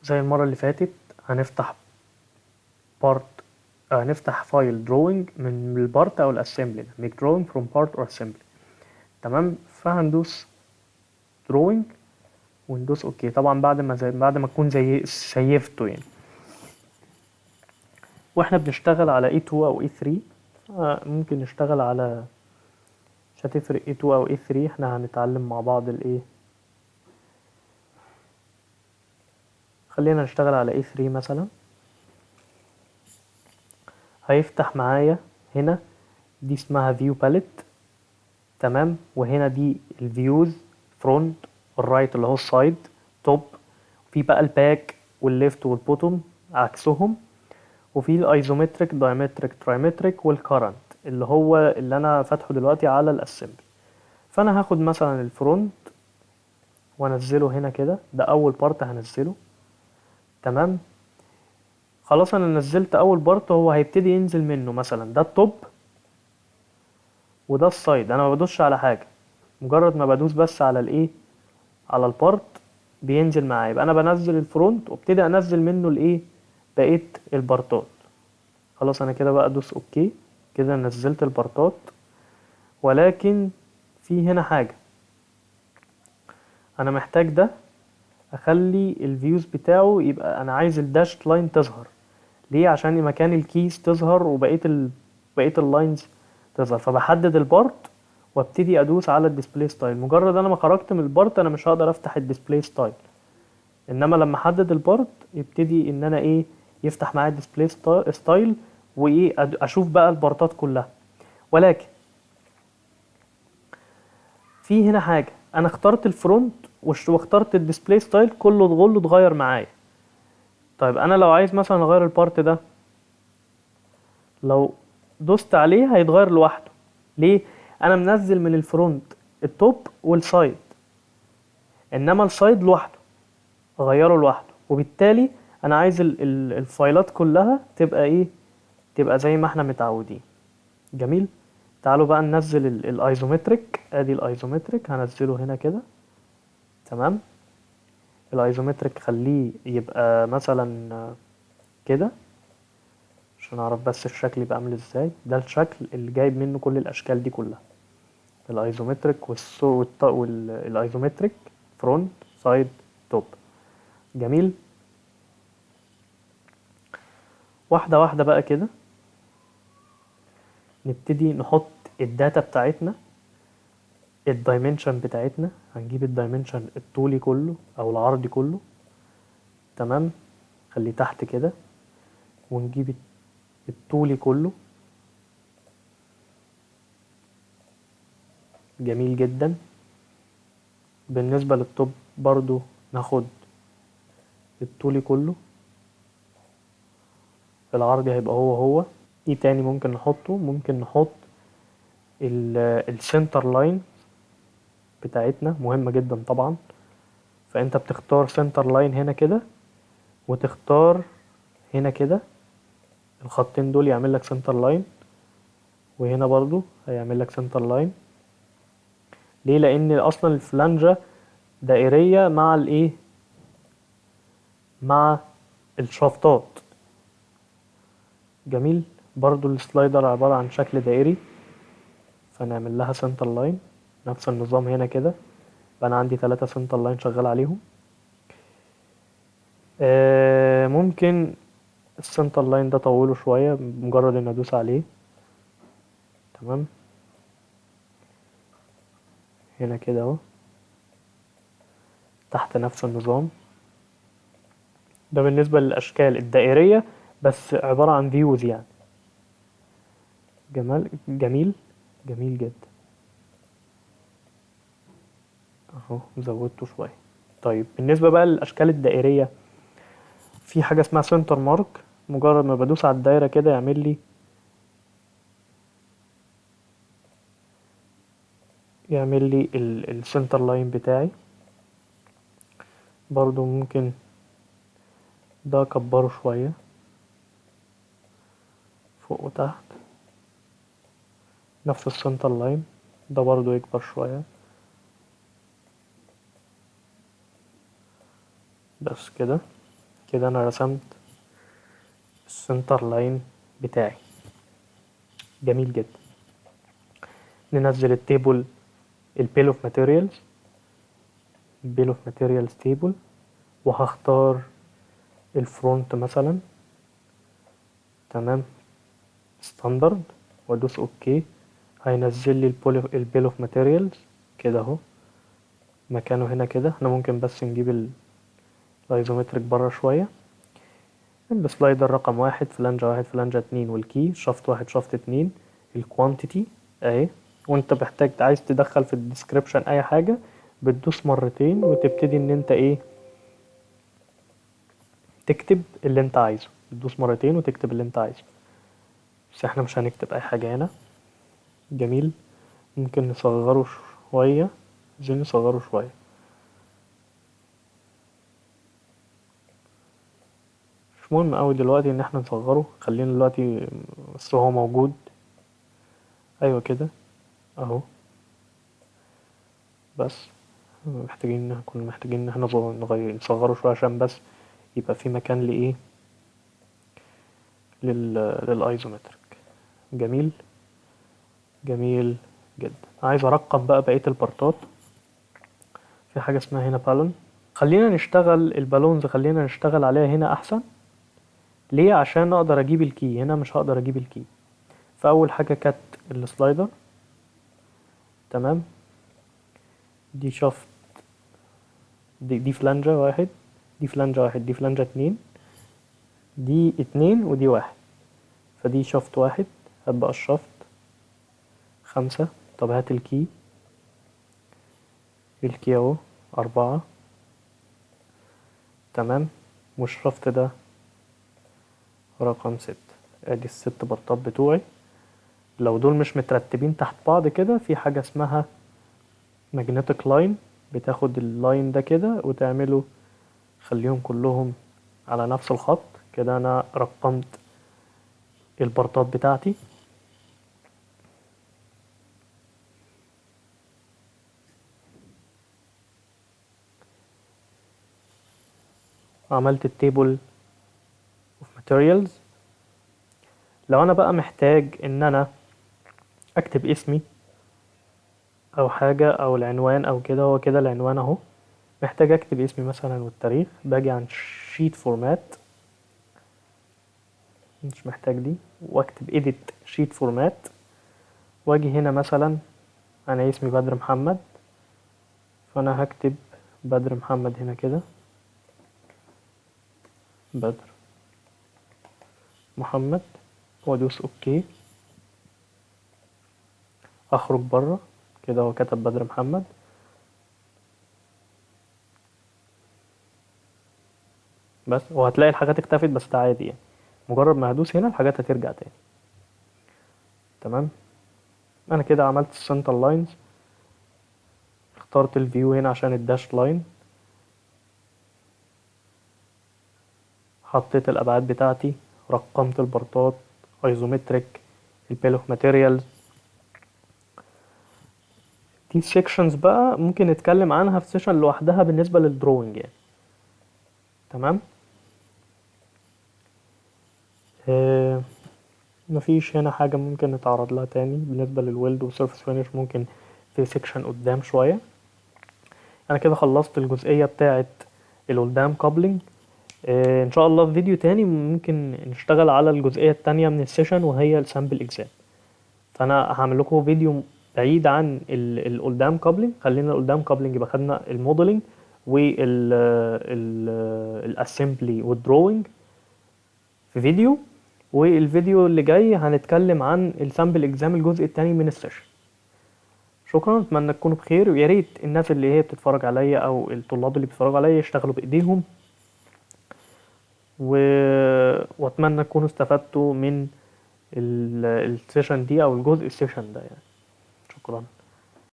زي المرة اللي فاتت هنفتح بارت، هنفتح فايل drawing من البارت او الاسمبلي، make drawing from part or assembly. تمام، فهندوس drawing وندوس اوكي. طبعا بعد ما تكون زي سيفته يعني. واحنا بنشتغل على A2 او A3 ممكن نشتغل على، مش هتفرق A2 او A3، احنا هنتعلم مع بعض الايه. خلينا نشتغل على A3 مثلا. هيفتح معايا هنا، دي اسمها view palette. تمام، وهنا دي الفيوز، فرونت والرايت اللي هو السايد، توب، في بقى الباك والليفت والبوتوم عكسهم، وفي الايزومتريك، دايمتريك، ترايمتريك، والكرنت اللي هو اللي انا فاتحه دلوقتي على الاسمبلي. فانا هاخد مثلا الفرونت وانزله هنا كده، ده اول بارت هنزله. تمام، خلاص انا نزلت اول بارت، هو هيبتدي ينزل منه مثلا ده التوب وده السايد. انا ما بدوسش على حاجه، مجرد ما بدوس بس على الايه، على البارت بينزل معايا. يبقى انا بنزل الفرونت وابتدي انزل منه الايه، بقيه البارتات. خلاص انا كده بقى ادوس اوكي، كده نزلت البارتات. ولكن في هنا حاجه، انا محتاج ده اخلي الفيوز بتاعه يبقى، انا عايز الداشت لاين تظهر. ليه؟ عشان مكان الكيز تظهر وبقيه بقيه اللاينز تظهر. فبحدد البارت وابتدي ادوس على الديسبلاي ستايل. مجرد انا ما خرجت من البارت انا مش هقدر افتح الديسبلاي ستايل، انما لما احدد البارت يبتدي ان انا ايه، يفتح معايا الديسبلاي ستايل، وايه اشوف بقى البارتات كلها. ولكن في هنا حاجه، انا اخترت الفرونت واخترت الديسبلاي ستايل، كله اتغير معايا. طيب انا لو عايز مثلا اغير البارت ده، لو دوست عليه هيتغير لوحده. ليه؟ انا منزل من الفرونت التوب والسايد، انما السايد لوحده اغيره لوحده. وبالتالي انا عايز الفايلات كلها تبقى ايه، تبقى زي ما احنا متعودين. جميل. تعالوا بقى ننزل الايزومتريك. ادي الايزومتريك هنزله هنا كده. تمام، الايزومتريك خليه يبقى مثلا كده عشان اعرف بس الشكل يبقى عامل ازاي. ده الشكل اللي جايب منه كل الاشكال دي كلها، الايزومتريك والايزومتريك فرونت سايد توب. جميل. واحده واحده بقى كده نبتدي نحط الداتا بتاعتنا، الدايمنشن بتاعتنا. هنجيب الدايمنشن الطولي كله او العرضي كله. تمام، خليه تحت كده. ونجيب الطولي كله. جميل جدا. بالنسبة للتوب برضو ناخد الطولي كله، العرضي هيبقى هو. ايه تاني ممكن نحطه؟ ممكن نحط السنتر لاين بتاعتنا، مهمة جدا طبعا. فانت بتختار سنتر لاين هنا كده، وتختار هنا كده الخطين دول يعمل لك سنتر لاين، وهنا برضو هيعمل لك سنتر لاين. ليه؟ لان اصلا الفلانجة دائرية مع الايه، مع الشفطات. جميل. برضو السلايدر عبارة عن شكل دائري، فنعمل لها سنتر لاين. نفس النظام هنا كده، فانا عندي 3 سنتر لاين شغال عليهم. ممكن السنتر لاين ده طوله شوية مجرد ان ادوس عليه. تمام، هنا كده اهو تحت نفس النظام. ده بالنسبة للاشكال الدائرية، بس عبارة عن فيوز يعني. جميل. جميل جدا. اهو زودته شوية. طيب بالنسبة بقى للاشكال الدائرية، في حاجة اسمها سنتر مارك. مجرد ما بدوس على الدايرة كده يعمل لي السنتر لاين بتاعي. برضو ممكن ده اكبره شوية فوق وتحت. نفس السنتر لاين ده برضو يكبر شوية. بس كده. كده انا رسمت السنتر لاين بتاعي. جميل جدا. ننزل التيبل البيل اوف ماتيريالز، البيل اوف ماتيريالز تيبل، وهختار الفرونت مثلا. تمام، ستاندرد، وادوس اوكي. هينزل لي البيل اوف ماتيريالز كده اهو، مكانه هنا كده. احنا ممكن بس نجيب الايزومتريك بره شويه. السلايدر رقم 1، فلانجة 1، فلانجة 2، والكي شفط 1، شفط 2، الكوانتيتي اهي. وانت محتاج عايز تدخل في الديسكريبشن اي حاجة، بتدوس مرتين وتبتدي ان انت ايه، تكتب اللي انت عايزه. بتدوس مرتين وتكتب اللي انت عايزه. بس احنا مش هنكتب اي حاجة هنا. جميل. ممكن نصغره شوية، عايزين نصغره شوية. مش مهم اوي دلوقتي ان احنا نصغره، خلينا دلوقتي بس هو موجود. ايوه كده اهو. بس كنا محتاجين ان احنا نصغره شوية عشان بس يبقى في مكان لايه، للايزومتريك. جميل. جميل جدا. عايز ارقم بقى بقية البارتات. في حاجة اسمها هنا بالون. خلينا نشتغل البالونز، خلينا نشتغل عليها هنا احسن. ليه؟ عشان اقدر اجيب الكي. هنا مش هقدر اجيب الكي. فاول حاجة كات السلايدر. تمام. دي شفط، دي فلانجة 1، دي فلانجة 1، دي فلانجة 2، دي 2، ودي 1. فدي شفط 1. هبقى الشفط 5. طب هات الكي. الكي اهو 4. تمام. والشفط ده رقم 6. ادي ال6 بطات بتوعي. لو دول مش مترتبين تحت بعض كده، في حاجة اسمها ماجنتيك لاين. بتاخد اللاين ده كده وتعمله، خليهم كلهم على نفس الخط كده. انا رقمت البرطات بتاعتي. عملت التيبل اوف ماتيريالز. لو انا بقى محتاج ان انا اكتب اسمي او حاجة او العنوان او كده، هو كده العنوان اهو. محتاج اكتب اسمي مثلا والتاريخ، باجي عن شيت فورمات، مش محتاج دي، واكتب edit sheet format. واجي هنا مثلا انا اسمي بدر محمد، فانا هكتب بدر محمد هنا كده، بدر محمد، وادوس اوكي. اخرج بره كده، هو كتب بدر محمد. بس وهتلاقي الحاجات اختفت، بس ده عادي يعني. مجرد ما هدوس هنا الحاجات هترجع تاني. تمام. انا كده عملت السنتر لاينز. اخترت الفيو هنا عشان الداش لاين. حطيت الابعاد بتاعتي، رقمت البرطات، ايزومتريك، البيل اوف ماتيريالز. دي سيكشنز بقى ممكن نتكلم عنها في سيشن لوحدها بالنسبة للدروينج يعني. تمام. آه، مفيش هنا حاجة ممكن نتعرض لها تاني بالنسبة للويلد وسيرفس فينيش. ممكن في سيكشن قدام شوية. انا كده خلصت الجزئية بتاعة القدام كابلينج. ان شاء الله في فيديو تاني ممكن نشتغل على الجزئية التانية من السيشن، وهي السامبل اكزام. فانا هعمل لكم فيديو بعيد عن القدام كابلينج. خلينا القدام كابلينج يبقى خدنا الموديلنج والاسمبلي والدروينج في فيديو. والفيديو اللي جاي هنتكلم عن السامبل اكزام الجزء الثاني من السيشن. شكرا، اتمنى تكونوا بخير. ويا ريت الناس اللي هي بتتفرج عليا او الطلاب اللي بيتفرجوا عليا يشتغلوا بايديهم. و... واتمنى تكونوا استفدتوا من السيشن دي او الجزء السيشن ده يعني. شكرا.